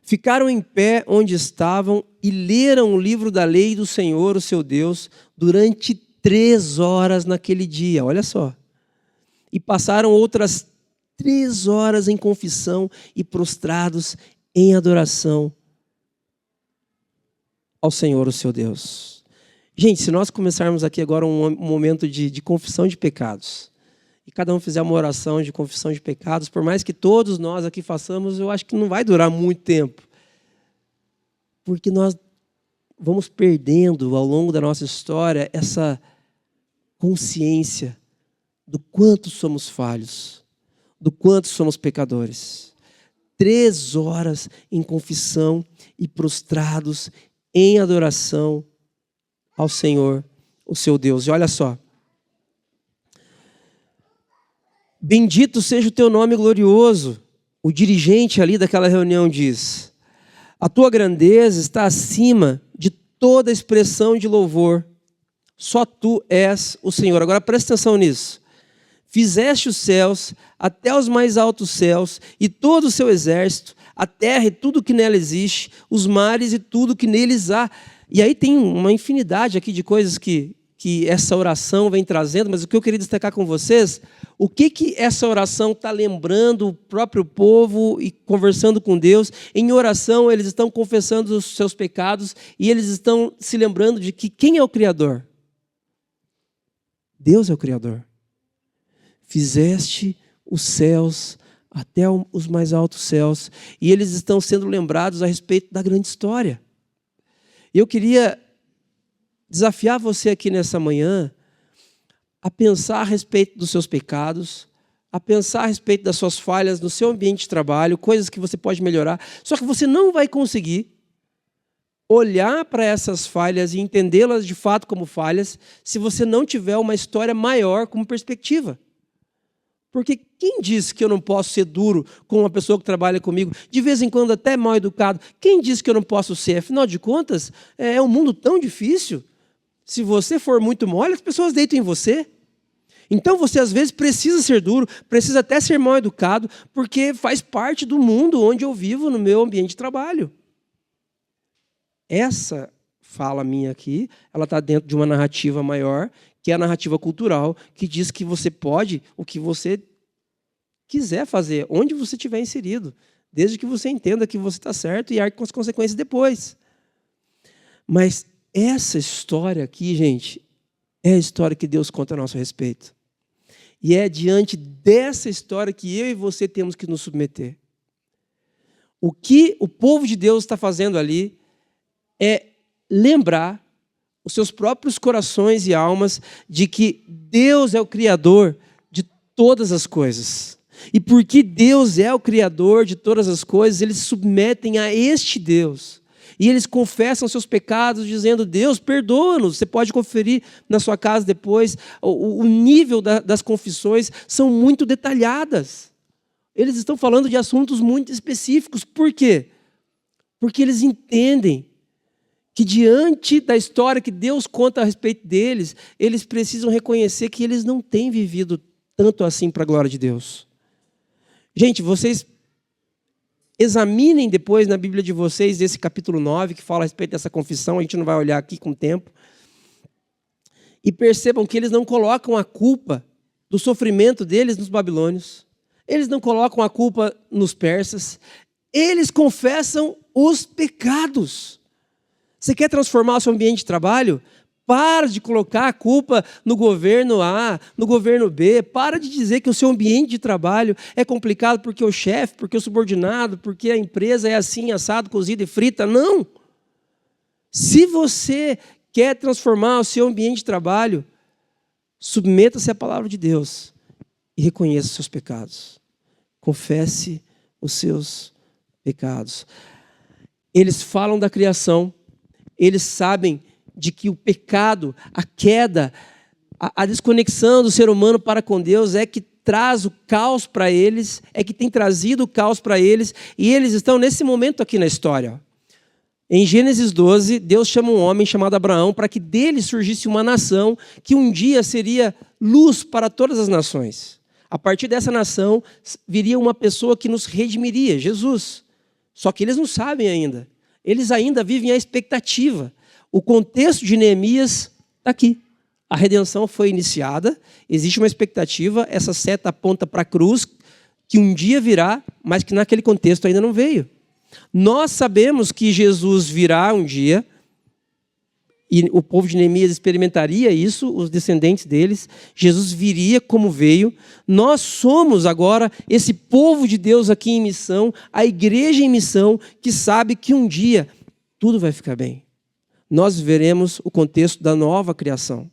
Ficaram em pé onde estavam e leram o livro da lei do Senhor, o seu Deus, durante 3 horas naquele dia. Olha só. E passaram outras 3 horas em confissão e prostrados em adoração ao Senhor, o seu Deus. Gente, se nós começarmos aqui agora um momento de confissão de pecados, e cada um fizer uma oração de confissão de pecados, por mais que todos nós aqui façamos, eu acho que não vai durar muito tempo. Porque nós vamos perdendo ao longo da nossa história essa consciência do quanto somos falhos, do quanto somos pecadores. 3 horas em confissão e prostrados em adoração ao Senhor, o seu Deus. E olha só. Bendito seja o teu nome glorioso. O dirigente ali daquela reunião diz: a tua grandeza está acima de toda expressão de louvor. Só tu és o Senhor. Agora presta atenção nisso. Fizeste os céus, até os mais altos céus, e todo o seu exército, a terra e tudo que nela existe, os mares e tudo que neles há. E aí tem uma infinidade aqui de coisas que essa oração vem trazendo, mas o que eu queria destacar com vocês, o que essa oração está lembrando o próprio povo e conversando com Deus. Em oração, eles estão confessando os seus pecados e eles estão se lembrando de que quem é o Criador? Deus é o Criador. Fizeste os céus até os mais altos céus, e eles estão sendo lembrados a respeito da grande história. Eu queria desafiar você aqui nessa manhã a pensar a respeito dos seus pecados, a pensar a respeito das suas falhas no seu ambiente de trabalho, coisas que você pode melhorar. Só que você não vai conseguir olhar para essas falhas e entendê-las de fato como falhas se você não tiver uma história maior como perspectiva. Porque quem disse que eu não posso ser duro com uma pessoa que trabalha comigo, de vez em quando até mal educado? Quem disse que eu não posso ser? Afinal de contas, é um mundo tão difícil. Se você for muito mole, as pessoas deitam em você. Então você às vezes precisa ser duro, precisa até ser mal educado, porque faz parte do mundo onde eu vivo, no meu ambiente de trabalho. Essa fala minha aqui, ela está dentro de uma narrativa maior, que é a narrativa cultural, que diz que você pode o que você quiser fazer, onde você estiver inserido, desde que você entenda que você está certo e arque com as consequências depois. Mas essa história aqui, gente, é a história que Deus conta a nosso respeito. E é diante dessa história que eu e você temos que nos submeter. O que o povo de Deus está fazendo ali é lembrar os seus próprios corações e almas de que Deus é o Criador de todas as coisas. E porque Deus é o Criador de todas as coisas, eles se submetem a este Deus. E eles confessam seus pecados, dizendo: Deus, perdoa-nos. Você pode conferir na sua casa depois. O nível das confissões são muito detalhadas. Eles estão falando de assuntos muito específicos. Por quê? Porque eles entendem que diante da história que Deus conta a respeito deles, eles precisam reconhecer que eles não têm vivido tanto assim para a glória de Deus. Gente, vocês examinem depois na Bíblia de vocês esse capítulo 9, que fala a respeito dessa confissão, a gente não vai olhar aqui com o tempo, e percebam que eles não colocam a culpa do sofrimento deles nos babilônios. eles não colocam a culpa nos persas, eles confessam os pecados. Você quer transformar o seu ambiente de trabalho? Para de colocar a culpa no governo A, no governo B. Para de dizer que o seu ambiente de trabalho é complicado porque o chefe, porque o subordinado, porque a empresa é assim, assado, cozido e frita. Não! Se você quer transformar o seu ambiente de trabalho, submeta-se à palavra de Deus e reconheça os seus pecados. Confesse os seus pecados. Eles falam da criação, eles sabem de que o pecado, a queda, a desconexão do ser humano para com Deus é que traz o caos para eles, é que tem trazido o caos para eles, e eles estão nesse momento aqui na história. Em Gênesis 12, Deus chama um homem chamado Abraão para que dele surgisse uma nação que um dia seria luz para todas as nações. A partir dessa nação viria uma pessoa que nos redimiria, Jesus. Só que eles não sabem ainda. Eles ainda vivem a expectativa. O contexto de Neemias está aqui. A redenção foi iniciada, existe uma expectativa, essa seta aponta para a cruz, que um dia virá, mas que naquele contexto ainda não veio. Nós sabemos que Jesus virá um dia, e o povo de Neemias experimentaria isso, os descendentes deles. Jesus viria como veio. Nós somos agora esse povo de Deus aqui em missão, a igreja em missão, que sabe que um dia tudo vai ficar bem. Nós veremos o contexto da nova criação.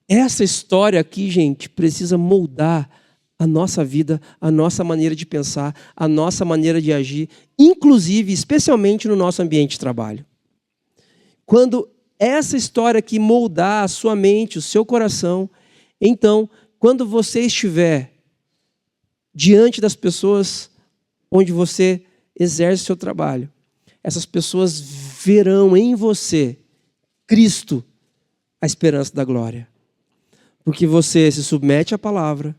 Essa história aqui, gente, precisa moldar a nossa vida, a nossa maneira de pensar, a nossa maneira de agir, inclusive, especialmente no nosso ambiente de trabalho. Quando essa história aqui moldar a sua mente, o seu coração, então, quando você estiver diante das pessoas onde você exerce o seu trabalho, essas pessoas verão em você Cristo, a esperança da glória. Porque você se submete à palavra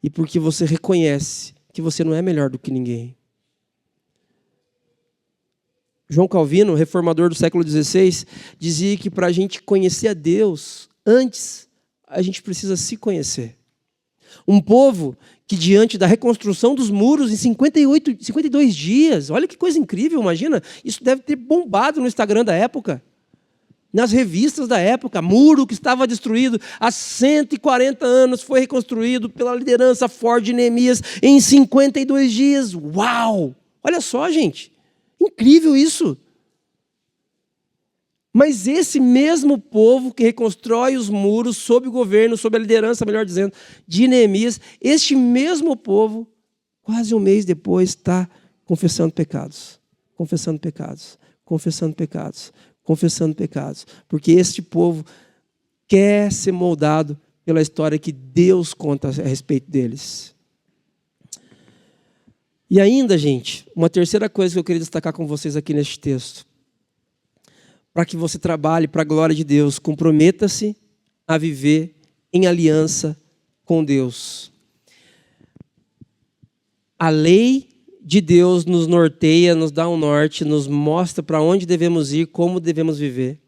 e porque você reconhece que você não é melhor do que ninguém. João Calvino, reformador do século XVI, dizia que para a gente conhecer a Deus, antes a gente precisa se conhecer. Um povo que diante da reconstrução dos muros em 52 dias, olha que coisa incrível, imagina, isso deve ter bombado no Instagram da época, nas revistas da época, muro que estava destruído há 140 anos foi reconstruído pela liderança forte de Neemias em 52 dias. Uau! Olha só, gente, incrível isso. Mas esse mesmo povo que reconstrói os muros sob o governo, sob a liderança, melhor dizendo, de Neemias, este mesmo povo, quase um mês depois, está confessando pecados, confessando pecados, confessando pecados, confessando pecados. Porque este povo quer ser moldado pela história que Deus conta a respeito deles. E ainda, gente, uma terceira coisa que eu queria destacar com vocês aqui neste texto. Para que você trabalhe para a glória de Deus, comprometa-se a viver em aliança com Deus. A lei de Deus nos norteia, nos dá um norte, nos mostra para onde devemos ir, como devemos viver.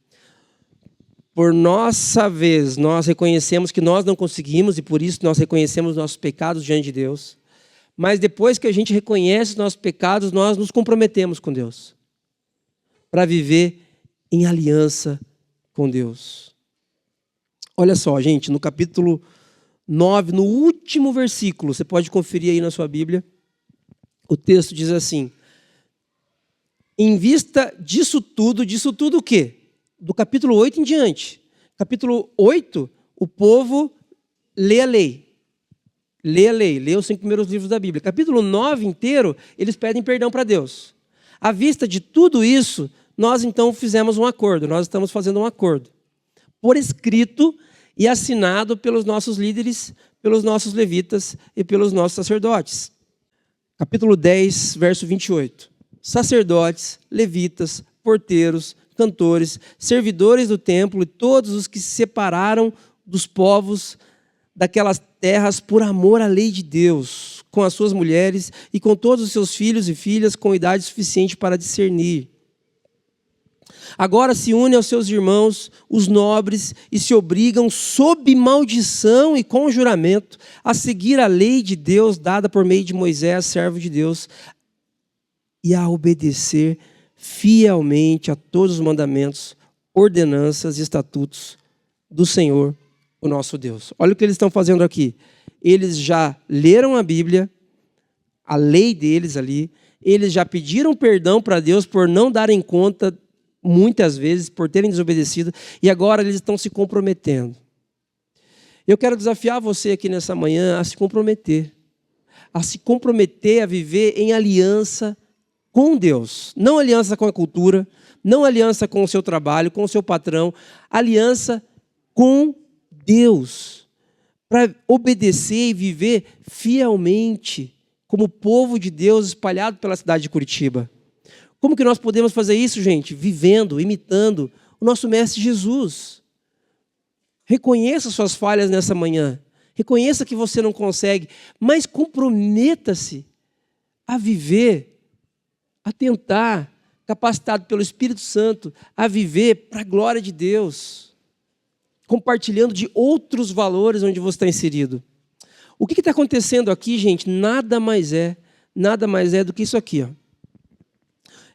Por nossa vez, nós reconhecemos que nós não conseguimos e por isso nós reconhecemos nossos pecados diante de Deus. Mas depois que a gente reconhece os nossos pecados, nós nos comprometemos com Deus para viver em aliança com Deus. Olha só, gente, no capítulo 9, no último versículo, você pode conferir aí na sua Bíblia, o texto diz assim: em vista disso tudo o quê? Do capítulo 8 em diante. Capítulo 8, o povo lê a lei. Lê os 5 primeiros livros da Bíblia. Capítulo 9 inteiro, eles pedem perdão para Deus. À vista de tudo isso, nós então fizemos um acordo, nós estamos fazendo um acordo, por escrito e assinado pelos nossos líderes, pelos nossos levitas e pelos nossos sacerdotes. Capítulo 10, verso 28. Sacerdotes, levitas, porteiros, cantores, servidores do templo e todos os que se separaram dos povos daquelas terras por amor à lei de Deus, com as suas mulheres e com todos os seus filhos e filhas com idade suficiente para discernir. Agora se une aos seus irmãos, os nobres, e se obrigam, sob maldição e com juramento, a seguir a lei de Deus dada por meio de Moisés, servo de Deus, e a obedecer fielmente a todos os mandamentos, ordenanças e estatutos do Senhor, o nosso Deus. Olha o que eles estão fazendo aqui. Eles já leram a Bíblia, a lei deles ali, eles já pediram perdão para Deus por não darem conta, muitas vezes, por terem desobedecido, e agora eles estão se comprometendo. Eu quero desafiar você aqui nessa manhã a se comprometer a viver em aliança com Deus, não aliança com a cultura, não aliança com o seu trabalho, com o seu patrão, aliança com Deus, para obedecer e viver fielmente como povo de Deus espalhado pela cidade de Curitiba. Como que nós podemos fazer isso, gente? Vivendo, imitando o nosso Mestre Jesus. Reconheça suas falhas nessa manhã. Reconheça que você não consegue, mas comprometa-se a viver, a tentar, capacitado pelo Espírito Santo, a viver para a glória de Deus, compartilhando de outros valores onde você está inserido. O que está acontecendo aqui, gente, nada mais é do que isso aqui. Ó.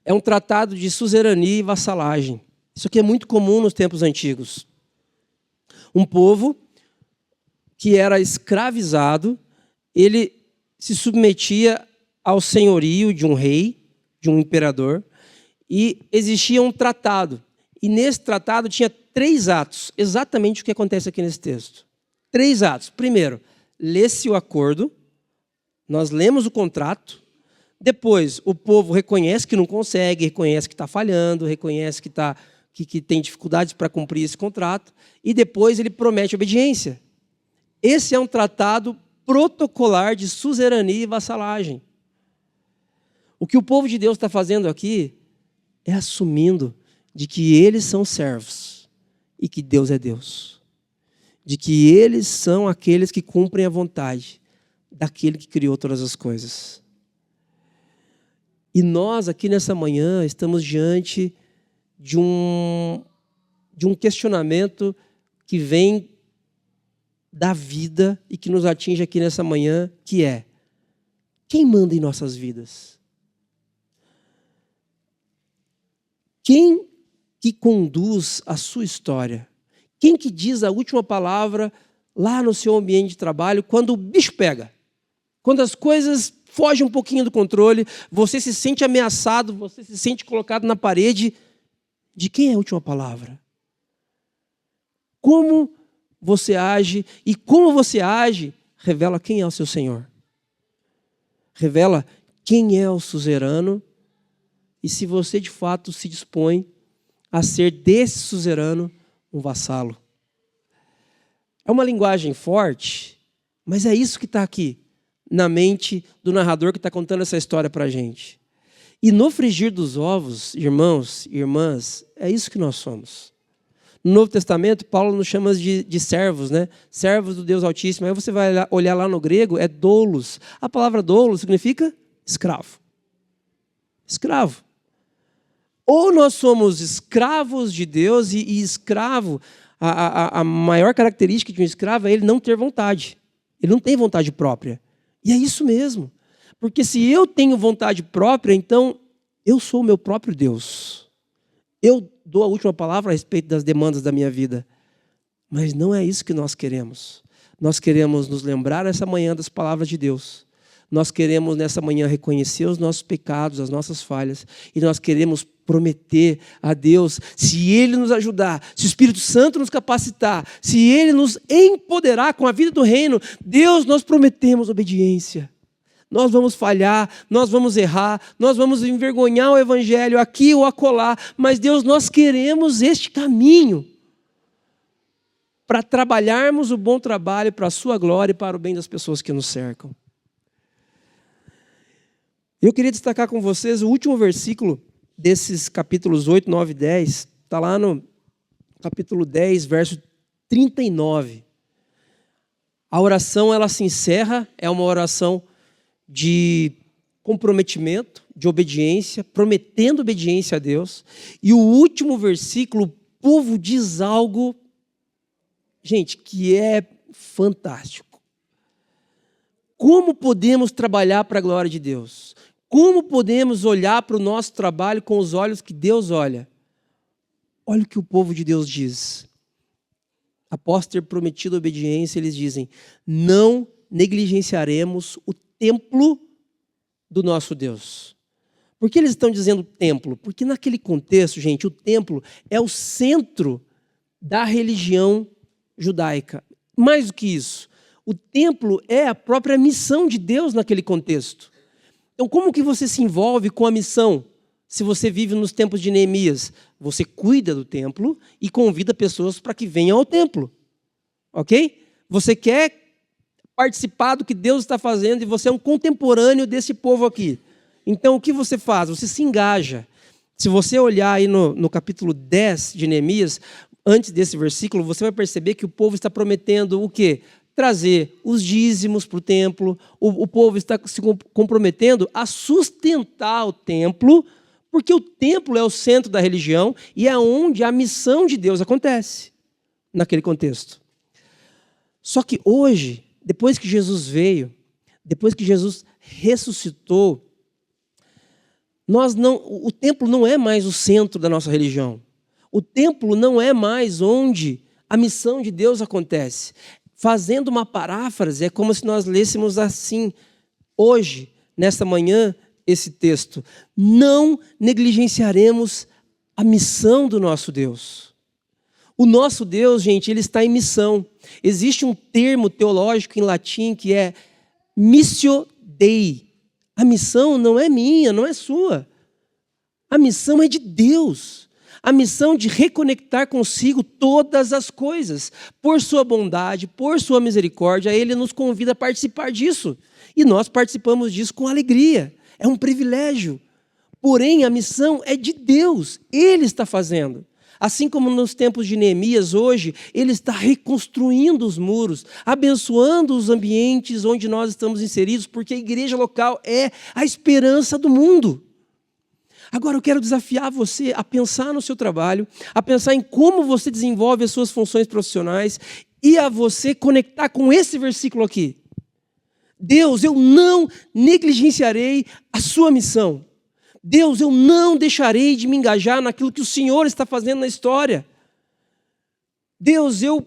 É um tratado de suzerania e vassalagem. Isso aqui é muito comum nos tempos antigos. Um povo que era escravizado, ele se submetia ao senhorio de um rei, de um imperador, e existia um tratado. E nesse tratado tinha 3 atos, exatamente o que acontece aqui nesse texto. 3 atos. Primeiro, lê-se o acordo, nós lemos o contrato, depois o povo reconhece que não consegue, reconhece que está falhando, reconhece que tem dificuldades para cumprir esse contrato, e depois ele promete obediência. Esse é um tratado protocolar de suzerania e vassalagem. O que o povo de Deus está fazendo aqui é assumindo de que eles são servos e que Deus é Deus. De que eles são aqueles que cumprem a vontade daquele que criou todas as coisas. E nós aqui nessa manhã estamos diante de um questionamento que vem da vida e que nos atinge aqui nessa manhã, que é: quem manda em nossas vidas? Quem que conduz a sua história? Quem que diz a última palavra lá no seu ambiente de trabalho quando o bicho pega? Quando as coisas fogem um pouquinho do controle, você se sente ameaçado, você se sente colocado na parede, de quem é a última palavra? Como você age, e como você age revela quem é o seu Senhor. Revela quem é o suzerano, e se você de fato se dispõe a ser desse suzerano um vassalo. É uma linguagem forte, mas é isso que está aqui na mente do narrador que está contando essa história para a gente. E no frigir dos ovos, irmãos e irmãs, é isso que nós somos. No Novo Testamento, Paulo nos chama de servos, né? Servos do Deus Altíssimo. Aí você vai olhar lá no grego, é doulos. A palavra doulos significa escravo. Escravo. Ou nós somos escravos de Deus, e escravo, a maior característica de um escravo é ele não ter vontade. Ele não tem vontade própria. E é isso mesmo. Porque se eu tenho vontade própria, então eu sou o meu próprio Deus. Eu dou a última palavra a respeito das demandas da minha vida. Mas não é isso que nós queremos. Nós queremos nos lembrar essa manhã das palavras de Deus. Nós queremos nessa manhã reconhecer os nossos pecados, as nossas falhas. E nós queremos prometer a Deus, se Ele nos ajudar, se o Espírito Santo nos capacitar, se Ele nos empoderar com a vida do reino, Deus, nós prometemos obediência. Nós vamos falhar, nós vamos errar, nós vamos envergonhar o Evangelho aqui ou acolá, mas Deus, nós queremos este caminho para trabalharmos o bom trabalho para a sua glória e para o bem das pessoas que nos cercam. Eu queria destacar com vocês o último versículo desses capítulos 8, 9 e 10, está lá no capítulo 10, verso 39. A oração, ela se encerra, é uma oração de comprometimento de obediência, prometendo obediência a Deus. E o último versículo, o povo diz algo, gente, que é fantástico. Como podemos trabalhar para a glória de Deus? Como podemos olhar para o nosso trabalho com os olhos que Deus olha? Olha o que o povo de Deus diz. Após ter prometido obediência, eles dizem: não negligenciaremos o templo do nosso Deus. Por que eles estão dizendo templo? Porque naquele contexto, gente, o templo é o centro da religião judaica. Mais do que isso, o templo é a própria missão de Deus naquele contexto. Então, como que você se envolve com a missão? Se você vive nos tempos de Neemias, você cuida do templo e convida pessoas para que venham ao templo. Ok? Você quer participar do que Deus está fazendo e você é um contemporâneo desse povo aqui. Então, o que você faz? Você se engaja. Se você olhar aí no capítulo 10 de Neemias, antes desse versículo, você vai perceber que o povo está prometendo o quê? Trazer os dízimos para o templo. O povo está se comprometendo a sustentar o templo, porque o templo é o centro da religião e é onde a missão de Deus acontece, naquele contexto. Só que hoje, depois que Jesus veio, depois que Jesus ressuscitou, o templo não é mais o centro da nossa religião. O templo não é mais onde a missão de Deus acontece. Fazendo uma paráfrase, é como se nós lêssemos assim, hoje, nesta manhã, esse texto: não negligenciaremos a missão do nosso Deus. O nosso Deus, gente, ele está em missão. Existe um termo teológico em latim que é missio Dei. A missão não é minha, não é sua. A missão é de Deus. A missão de reconectar consigo todas as coisas. Por sua bondade, por sua misericórdia, Ele nos convida a participar disso. E nós participamos disso com alegria. É um privilégio. Porém, a missão é de Deus. Ele está fazendo. Assim como nos tempos de Neemias, hoje, ele está reconstruindo os muros, abençoando os ambientes onde nós estamos inseridos, porque a igreja local é a esperança do mundo. Agora eu quero desafiar você a pensar no seu trabalho, a pensar em como você desenvolve as suas funções profissionais e a você conectar com esse versículo aqui. Deus, eu não negligenciarei a sua missão. Deus, eu não deixarei de me engajar naquilo que o Senhor está fazendo na história. Deus, eu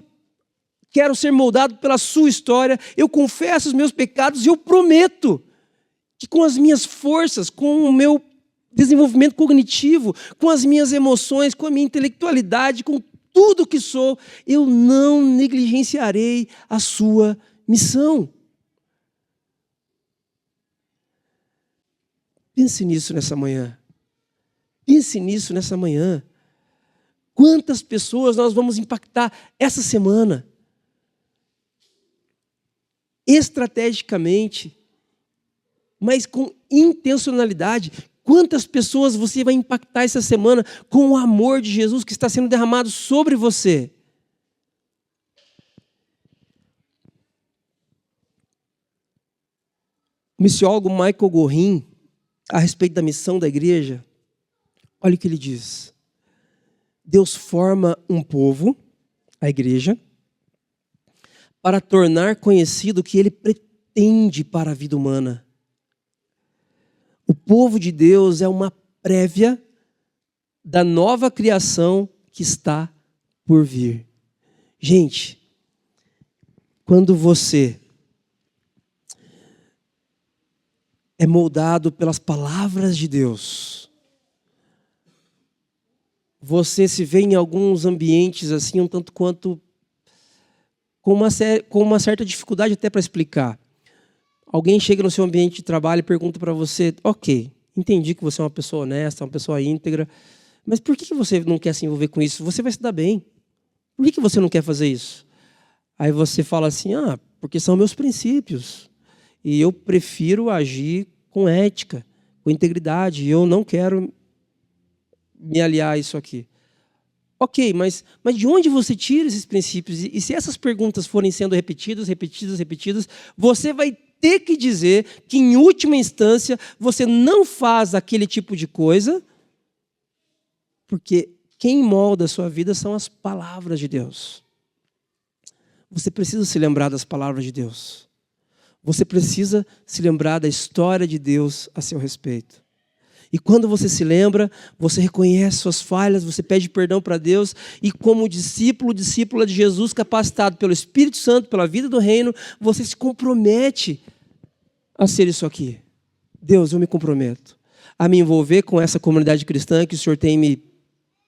quero ser moldado pela sua história, eu confesso os meus pecados e eu prometo que com as minhas forças, com o meu desenvolvimento cognitivo, com as minhas emoções, com a minha intelectualidade, com tudo que sou, eu não negligenciarei a sua missão. Pense nisso nessa manhã. Pense nisso nessa manhã. Quantas pessoas nós vamos impactar essa semana? Estrategicamente, mas com intencionalidade. Quantas pessoas você vai impactar essa semana com o amor de Jesus que está sendo derramado sobre você? O missiólogo Michael Gorin, a respeito da missão da igreja, olha o que ele diz. Deus forma um povo, a igreja, para tornar conhecido o que ele pretende para a vida humana. O povo de Deus é uma prévia da nova criação que está por vir. Gente, quando você é moldado pelas palavras de Deus, você se vê em alguns ambientes assim, um tanto quanto com uma certa dificuldade até para explicar. Alguém chega no seu ambiente de trabalho e pergunta para você: ok, entendi que você é uma pessoa honesta, uma pessoa íntegra, mas por que você não quer se envolver com isso? Você vai se dar bem. Por que você não quer fazer isso? Aí você fala assim: porque são meus princípios. E eu prefiro agir com ética, com integridade. E eu não quero me aliar a isso aqui. Ok, mas de onde você tira esses princípios? E se essas perguntas forem sendo repetidas, você vai ter que dizer que, em última instância, você não faz aquele tipo de coisa, porque quem molda a sua vida são as palavras de Deus. Você precisa se lembrar das palavras de Deus. Você precisa se lembrar da história de Deus a seu respeito. E quando você se lembra, você reconhece suas falhas, você pede perdão para Deus, e como discípula de Jesus, capacitado pelo Espírito Santo, pela vida do reino, você se compromete a ser isso aqui. Deus, eu me comprometo a me envolver com essa comunidade cristã que o Senhor tem me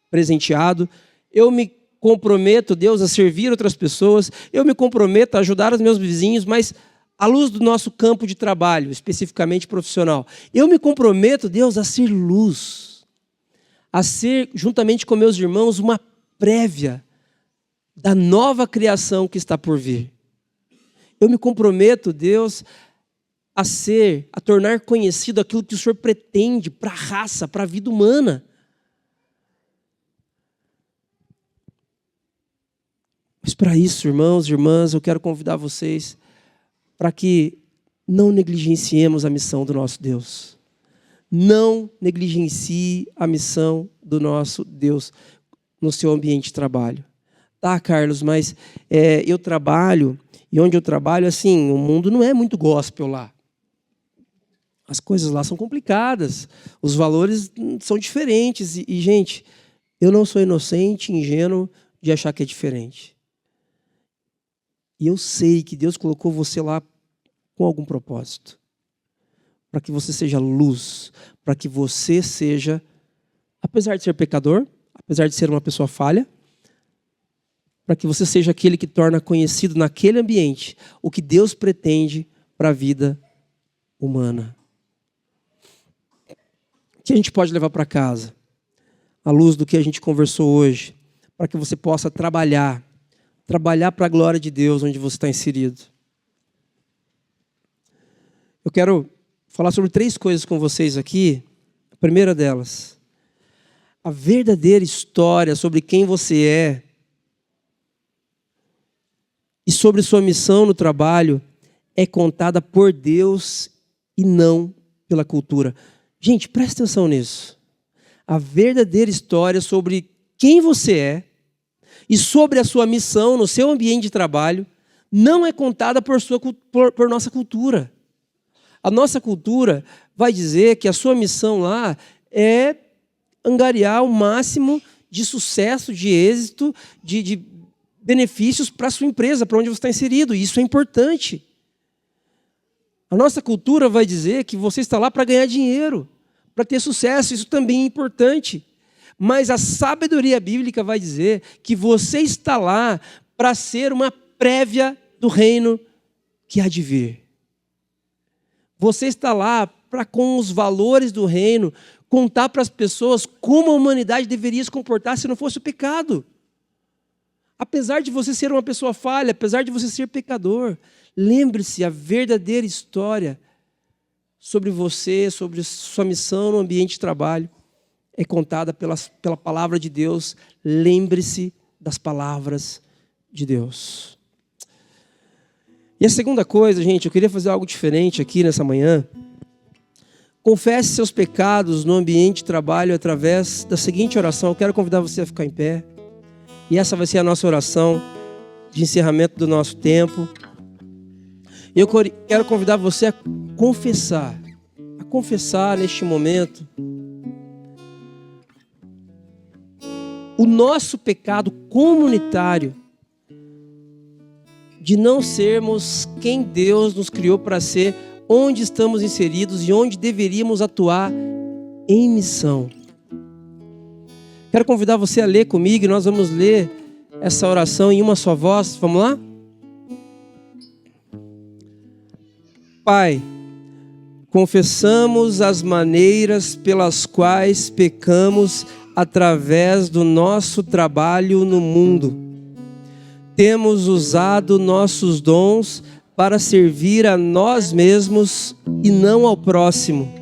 presenteado. Eu me comprometo, Deus, a servir outras pessoas. Eu me comprometo a ajudar os meus vizinhos, mas à luz do nosso campo de trabalho, especificamente profissional. Eu me comprometo, Deus, a ser luz, a ser, juntamente com meus irmãos, uma prévia da nova criação que está por vir. Eu me comprometo, Deus, a tornar conhecido aquilo que o Senhor pretende para a raça, para a vida humana. Mas para isso, irmãos e irmãs, eu quero convidar vocês para que não negligenciemos a missão do nosso Deus. Não negligencie a missão do nosso Deus no seu ambiente de trabalho. Tá, Carlos, mas eu trabalho, e onde eu trabalho, assim, o mundo não é muito gospel lá. As coisas lá são complicadas, os valores são diferentes. E, gente, eu não sou inocente, ingênuo de achar que é diferente. E eu sei que Deus colocou você lá com algum propósito. Para que você seja luz, para que você seja, apesar de ser pecador, apesar de ser uma pessoa falha, para que você seja aquele que torna conhecido naquele ambiente o que Deus pretende para a vida humana. O que a gente pode levar para casa, à luz do que a gente conversou hoje, para que você possa trabalhar para a glória de Deus onde você está inserido. Eu quero falar sobre 3 coisas com vocês aqui. A primeira delas, a verdadeira história sobre quem você é e sobre sua missão no trabalho é contada por Deus e não pela cultura. Gente, presta atenção nisso. A verdadeira história sobre quem você é e sobre a sua missão no seu ambiente de trabalho não é contada por nossa cultura. A nossa cultura vai dizer que a sua missão lá é angariar o máximo de sucesso, de êxito, de benefícios para a sua empresa, para onde você está inserido. E isso é importante. A nossa cultura vai dizer que você está lá para ganhar dinheiro, para ter sucesso. Isso também é importante. Mas a sabedoria bíblica vai dizer que você está lá para ser uma prévia do reino que há de vir. Você está lá para, com os valores do reino, contar para as pessoas como a humanidade deveria se comportar se não fosse o pecado. Apesar de você ser uma pessoa falha, apesar de você ser pecador, lembre-se, a verdadeira história sobre você, sobre sua missão no ambiente de trabalho, é contada pela palavra de Deus. Lembre-se das palavras de Deus. E a segunda coisa, gente, eu queria fazer algo diferente aqui nessa manhã. Confesse seus pecados no ambiente de trabalho através da seguinte oração. Eu quero convidar você a ficar em pé. E essa vai ser a nossa oração de encerramento do nosso tempo. Eu quero convidar você a confessar neste momento o nosso pecado comunitário de não sermos quem Deus nos criou para ser, onde estamos inseridos e onde deveríamos atuar em missão. Quero convidar você a ler comigo e nós vamos ler essa oração em uma só voz. Vamos lá? Pai, confessamos as maneiras pelas quais pecamos através do nosso trabalho no mundo. Temos usado nossos dons para servir a nós mesmos e não ao próximo.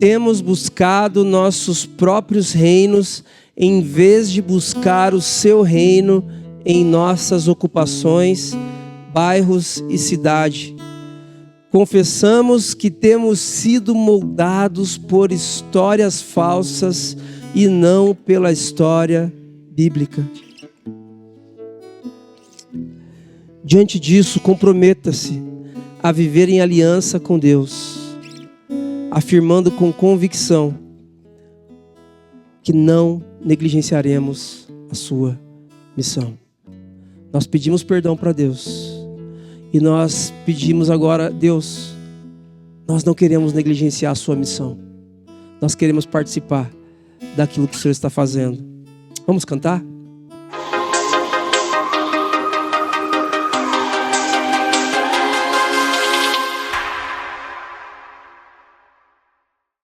Temos buscado nossos próprios reinos em vez de buscar o seu reino em nossas ocupações, bairros e cidade. confessamos que temos sido moldados por histórias falsas e não pela história bíblica. Diante disso, comprometa-se a viver em aliança com Deus, afirmando com convicção que não negligenciaremos a sua missão. Nós pedimos perdão para Deus e nós pedimos agora, Deus, nós não queremos negligenciar a sua missão. Nós queremos participar daquilo que o Senhor está fazendo. Vamos cantar?